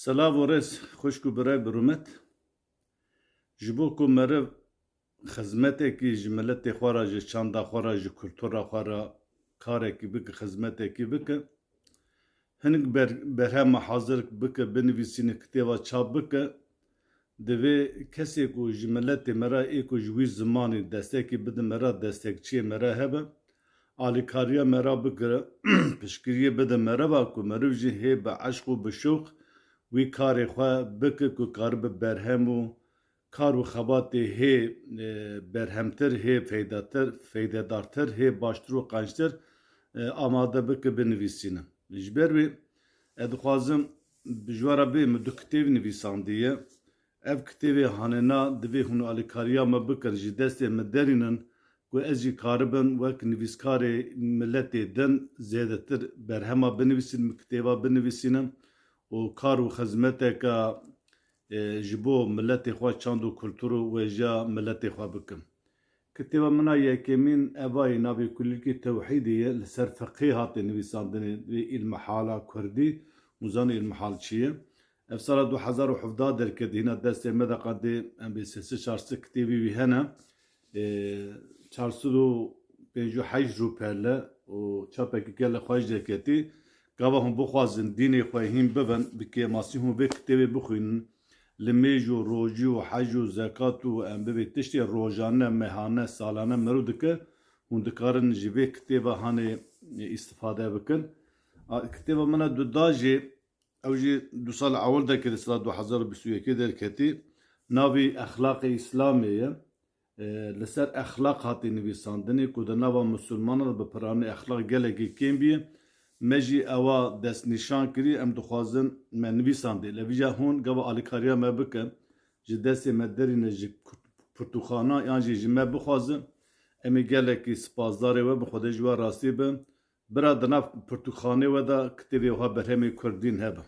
Selav ores xoşku biray birumet. Ji bo ku meriv xizmetekî ji milletê xwe re ji çanda xwe re ji kultura xwe re karekî bike xizmetekî bike. Hinek berhema hazir bike binivîsîne kitêba çap bike. Divê kesê ku ji milletê me re ê ku ji wî zimanê destekî bide me re destekçiyê me re hebe. Alîkariya me re bikire piştgiriyê bide mereva ku meriv jî hê bi eşq û bi şoq wî karê xwe bike ku karibe berhem û kar û xebatê hê berhemtir, hê feydedartir, hê baştir û qençtir amade bike binivîsîne. Ji ber wê ez dixwazim bi jwara bê min du kitêb nivîsandiye. Ev kitêbê hanena divê hûn alîkariya me bikin ji destê me derînin ku ez jî karibim wek nivîskarê milletê din zêdetir berhema binivîsînim, kitêba binivîsînim û kar û xizmeteka ji bo milletê xwe çand û kultur û wêjiya milletê xwe bikim. Kitêba min a yekemîn evayê navê Kulîlkê Tewhîdê ye li ser fiqhê hatê nivîsandinê vê îlmihala Kurdî û zanî îlmihal çi ye. Ev sala 2017 derketî hîna destê me de qedê em bê sêsî çarsi kitêbî wî hene. 458 rûperle û çapekî gelek xweş derketî. Gava hûn bixwazin dînê xwe hîn bibin bi kêmasî hûn vê kitêbê bixwînin li mêj û rojî û hec û zekat û em bibê tiştê rojane, mehane, salane merû dike hûn dikarin ji vê kitêba hanê îstîfade bikin. Kitêba min a du da jê ew jî du sal ewil derketî sala 2021 derketî. Navê Exlaqê İslamê ye. Li ser exlaq hatê nivîsandinê ku di nava musulmanan bi piranî exlaq gelekî kêm bîye. Me jî ewa destnîşan kirî em dixwazin me nivîsandê. Levîja hûn gava alîkariya me bike ji destê me derîne ji pirtûxana yan jî ji me bixwazin em ê gelekî spasdarê we bi Xwedê ji we rastî bin. Bira di nav pirtûxanê we de kitêbê xwe berhemê Kurdîn hebe.